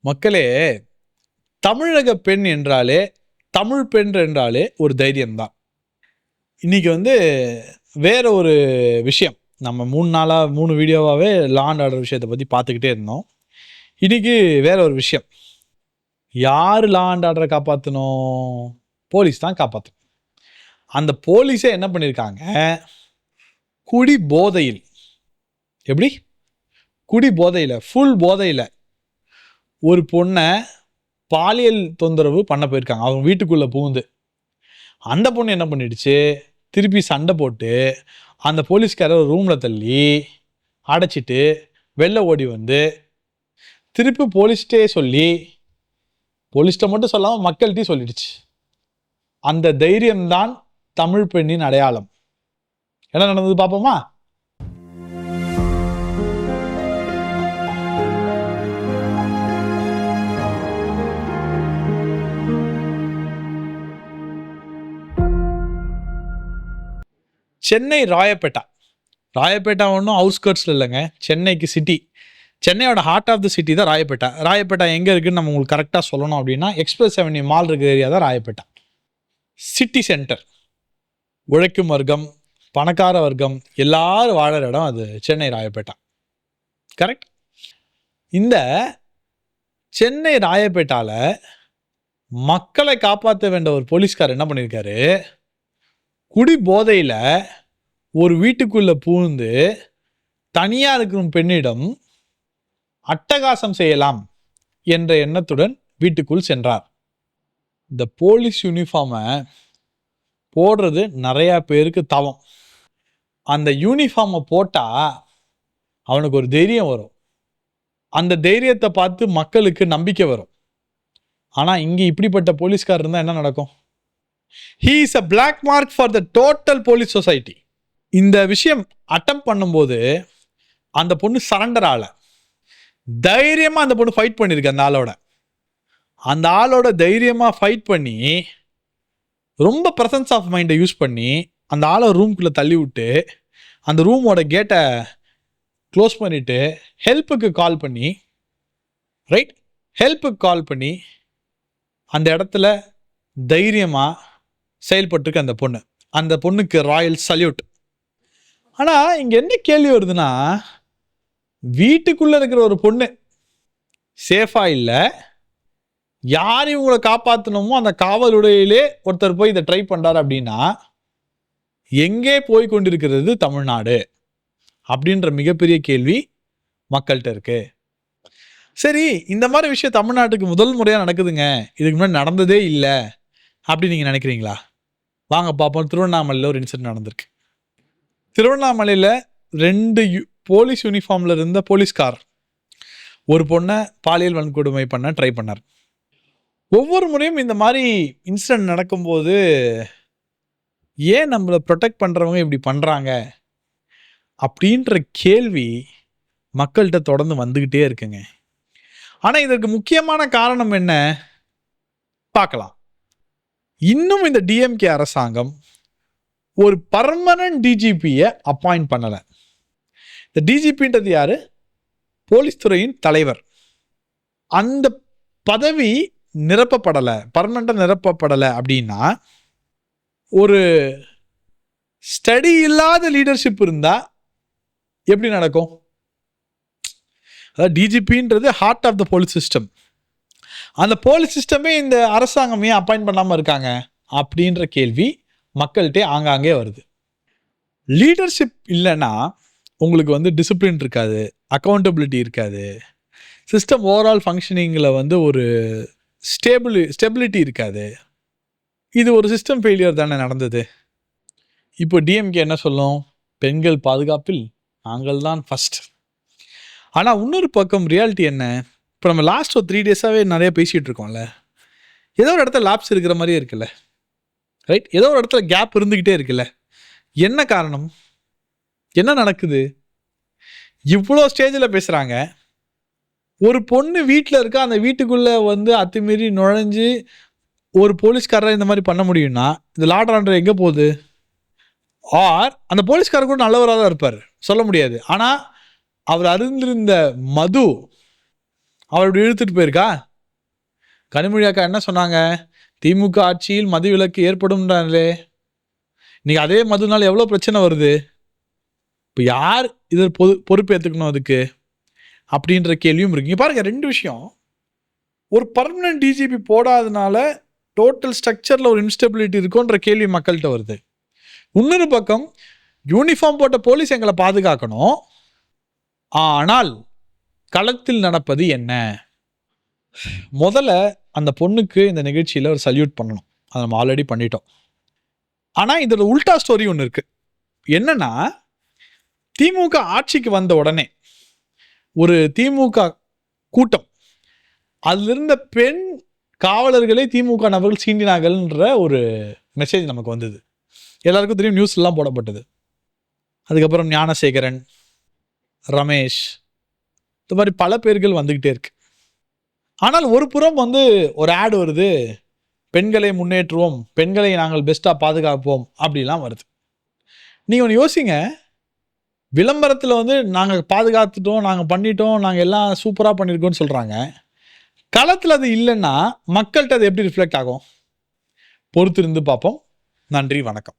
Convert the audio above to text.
மக்களே, தமிழக பெண் என்றாலே, தமிழ் பெண் என்றாலே ஒரு தைரியம்தான். இன்னைக்கு வேற ஒரு விஷயம். நம்ம 3 வீடியோவாவே லா அண்ட் ஆர்டர் விஷயத்த பத்தி பார்த்துக்கிட்டே இருந்தோம். இன்னைக்கு வேற ஒரு விஷயம். யாரு லா அண்ட் ஆர்டர காப்பாத்தணும்? போலீஸ் தான் காப்பாத்தணும். அந்த போலீஸே என்ன பண்ணியிருக்காங்க, குடி போதையில் எப்படி? குடி போதையில, ஃபுல் போதையில ஒரு பொண்ண பாலியல் தொந்தரவு பண்ண போயிருக்காங்க. அவங்க வீட்டுக்குள்ள புகுந்து. அந்த பொண்ணு என்ன பண்ணிடுச்சு, திருப்பி சண்டை போட்டு அந்த போலீஸ்காரர் ரூம்ல தள்ளி அடைச்சிட்டு வெளில ஓடி வந்து திருப்பி போலீஸ்டே சொல்லி, போலீஸ்ட மட்டும் சொல்லாம மக்கள்கிட்டையும் சொல்லிடுச்சு. அந்த தைரியம்தான் தமிழ் பெண்ணின் அடையாளம். என்ன நடந்தது பார்ப்போமா? சென்னை ராயப்பேட்டா ஒன்றும் அவுட்ஸ்கர்ட்ஸில் இல்லைங்க, சென்னைக்கு சிட்டி. சென்னையோட ஹார்ட் ஆஃப் த சிட்டி தான் ராயப்பேட்டா. ராயப்பேட்டா எங்கே இருக்குன்னு நம்ம உங்களுக்கு கரெக்டாக சொல்லணும் அப்படின்னா, எக்ஸ்பிரஸ் அவென்யூ மால் இருக்கிற ஏரியா தான் ராயப்பேட்டா. சிட்டி சென்டர், உழைக்கும் வர்க்கம், பணக்கார வர்க்கம் எல்லாரும் வாழற இடம் அது சென்னை ராயப்பேட்டா. கரெக்ட். இந்த சென்னை ராயப்பேட்டால மக்களை காப்பாற்ற வேண்டிய ஒரு போலீஸ்கார் என்ன பண்ணியிருக்காரு, குடி போதையில ஒரு வீட்டுக்குள்ள பூந்து தனியா இருக்கிற பெண்ணிடம் அட்டகாசம் செய்யலாம் என்ற எண்ணத்துடன் வீட்டுக்குள் சென்றார். இந்த போலீஸ் யூனிஃபார்மை போடுறது நிறைய பேருக்கு தவம். அந்த யூனிஃபார்மை போட்டா அவனுக்கு ஒரு தைரியம் வரும். அந்த தைரியத்தை பார்த்து மக்களுக்கு நம்பிக்கை வரும். ஆனா இங்க இப்படிப்பட்ட போலீஸ்கார் இருந்தா என்ன நடக்கும்? He is a black mark for the total police society. இந்த விஷயம் அட்டெம்ப்ட் பண்ணும்போது அந்த பொண்ணு சரண்டர் ஆகல. தைரியமா அந்த பொண்ணு ஃபைட் பண்ணிருக்கு. அந்த ஆளோட தைரியமா ஃபைட் பண்ணி ரொம்ப பிரசன்ஸ் ஆஃப் மைண்டை யூஸ் பண்ணி அந்த ஆளை ரூம்குள்ள தள்ளி விட்டு அந்த ரூமோட கேட்டை க்ளோஸ் பண்ணிட்டு ஹெல்ப்புக்கு கால் பண்ணி அந்த இடத்துல தைரியமா செயல்பட்டுருக்கு அந்த பொண்ணு. அந்த பொண்ணுக்கு ராயல் சல்யூட். ஆனா இங்க என்ன கேள்வி வருதுன்னா, வீட்டுக்குள்ள இருக்கிற ஒரு பொண்ணு சேஃபா இல்ல, யார் இவங்களை காப்பாற்றணுமோ அந்த காவலுடையிலே ஒருத்தர் போய் இதை ட்ரை பண்றாரு அப்படின்னா, எங்கே போய் கொண்டிருக்கிறது தமிழ்நாடு அப்படின்ற மிகப்பெரிய கேள்வி மக்கள்கிட்ட இருக்கு. சரி, இந்த மாதிரி விஷயம் தமிழ்நாட்டுக்கு முதல் முறையா நடக்குதுங்க, இதுக்கு முன்னாடி நடந்ததே இல்லை அப்படின்னு நீங்க நினைக்கிறீங்களா? வாங்க பார்ப்போம். திருவண்ணாமலையில் ஒரு இன்சிடென்ட் நடந்திருக்கு. திருவண்ணாமலையில் 2 போலீஸ் யூனிஃபார்ம்ல இருந்த போலீஸ்கார் ஒரு பொண்ணை பாலியல் வன்கொடுமை பண்ண ட்ரை பண்ணார். ஒவ்வொரு முறையும் இந்த மாதிரி இன்சிடென்ட் நடக்கும்போது ஏன் நம்மளை ப்ரொடெக்ட் பண்றவங்க இப்படி பண்றாங்க அப்படின்ற கேள்வி மக்கள்கிட்ட தொடர்ந்து வந்துகிட்டே இருக்குங்க. ஆனா இதற்கு முக்கியமான காரணம் என்ன பார்க்கலாம். இன்னும் இந்த டிஎம்கே அரசாங்கம் ஒரு பர்மனன்ட் டிஜிபியை அப்பாயிண்ட் பண்ணல. இந்த டிஜிபின்றது யாரு? போலீஸ் துறையின் தலைவர். அந்த பதவி நிரப்பப்படலை, பர்மனண்டா நிரப்பப்படலை அப்படின்னா, ஒரு ஸ்டடி இல்லாத லீடர்ஷிப் இருந்தா எப்படி நடக்கும்? அதாவது டிஜிபின்றது heart of the police system. அந்த போலீஸ் சிஸ்டமே இந்த அரசாங்கம் ஏன் அப்பாயிண்ட் பண்ணாம இருக்காங்க அப்படின்ற கேள்வி மக்கள்கிட்ட ஆங்காங்கே வருது. லீடர்ஷிப் இல்லைன்னா உங்களுக்கு டிசிப்ளின் இருக்காது, அக்கௌண்டபிலிட்டி இருக்காது, சிஸ்டம் ஓவரால் ஃபங்க்ஷனிங்கில் ஒரு ஸ்டெபிலிட்டி இருக்காது. இது ஒரு சிஸ்டம் ஃபெயிலியர் தானே நடந்தது. இப்போ டிஎம்கே என்ன சொல்லும்? பெண்கள் பாதுகாப்பில் நாங்கள் தான் ஃபர்ஸ்ட். ஆனால் இன்னொரு பக்கம் ரியாலிட்டி என்ன? இப்போ நம்ம லாஸ்ட் ஒரு 3 டேஸாகவே நிறைய பேசிகிட்டு இருக்கோம்ல, ஏதோ ஒரு இடத்துல லாப்ஸ் இருக்கிற மாதிரியே இருக்குல்ல, ரைட்? ஏதோ ஒரு இடத்துல கேப் இருந்துக்கிட்டே இருக்குல்ல. என்ன காரணம்? என்ன நடக்குது? இவ்வளோ ஸ்டேஜில் பேசுகிறாங்க. ஒரு பொண்ணு வீட்டில் இருக்கா, அந்த வீட்டுக்குள்ளே அத்துமீறி நுழைஞ்சு ஒரு போலீஸ்காரரை இந்த மாதிரி பண்ண முடியும்னா இந்த லா அண்ட் ஆர்டர் எங்கே போகுது? ஆர் அந்த போலீஸ்காரர் கூட நல்லவராக தான் இருப்பார், சொல்ல முடியாது. ஆனால் அவர் அருந்திருந்த மது, அவள் இப்படி இழுத்துட்டு போயிருக்கா? கனிமொழி அக்கா என்ன சொன்னாங்க? திமுக ஆட்சியில் மது விலக்கு ஏற்படும்ன்றாங்களே, இன்னைக்கு அதே மதுனால எவ்வளோ பிரச்சனை வருது? இப்போ யார் இது பொறுப்பு ஏற்றுக்கணும் அதுக்கு அப்படின்ற கேள்வியும் இருக்கு. இங்க பாருங்க, 2 விஷயம். ஒரு பர்மனன்ட் டிஜிபி போடாதனால டோட்டல் ஸ்ட்ரக்சரில் ஒரு இன்ஸ்டெபிலிட்டி இருக்குன்ற கேள்வி மக்கள்கிட்ட வருது. இன்னொரு பக்கம் யூனிஃபார்ம் போட்ட போலீஸ் எங்களை பாதுகாக்கணும், ஆனால் களத்தில் நடப்பது என்ன? முதல்ல அந்த பொண்ணுக்கு இந்த நிகழ்ச்சியில் ஒரு சல்யூட் பண்ணணும். அதை நம்ம ஆல்ரெடி பண்ணிட்டோம். ஆனால் இதோட உல்டா ஸ்டோரி ஒன்று இருக்கு. என்னன்னா, திமுக ஆட்சிக்கு வந்த உடனே ஒரு திமுக கூட்டம், அதில் இருந்த பெண் காவலர்களை திமுக நபர்கள் சீண்டினார்கள்ன்ற ஒரு மெசேஜ் நமக்கு வந்தது. எல்லாருக்கும் தெரியும், நியூஸ்லாம் போடப்பட்டது. அதுக்கப்புறம் ஞானசேகரன், ரமேஷ், இந்த மாதிரி பல பேர்கள் வந்துக்கிட்டே இருக்கு. ஆனால் ஒரு புறம் ஒரு ஆட் வருது, பெண்களை முன்னேற்றுவோம், பெண்களை நாங்கள் பெஸ்ட்டாக பாதுகாப்போம் அப்படிலாம் வருது. நீங்கள் ஒன்று யோசிங்க, விளம்பரத்தில் நாங்கள் பாதுகாத்துட்டோம், நாங்கள் பண்ணிட்டோம், நாங்கள் எல்லாம் சூப்பராக பண்ணியிருக்கோம்னு சொல்கிறாங்க. களத்தில் அது இல்லைன்னா மக்கள்கிட்ட அது எப்படி ரிஃப்ளெக்ட் ஆகும்? பொறுத்திருந்து பார்ப்போம். நன்றி, வணக்கம்.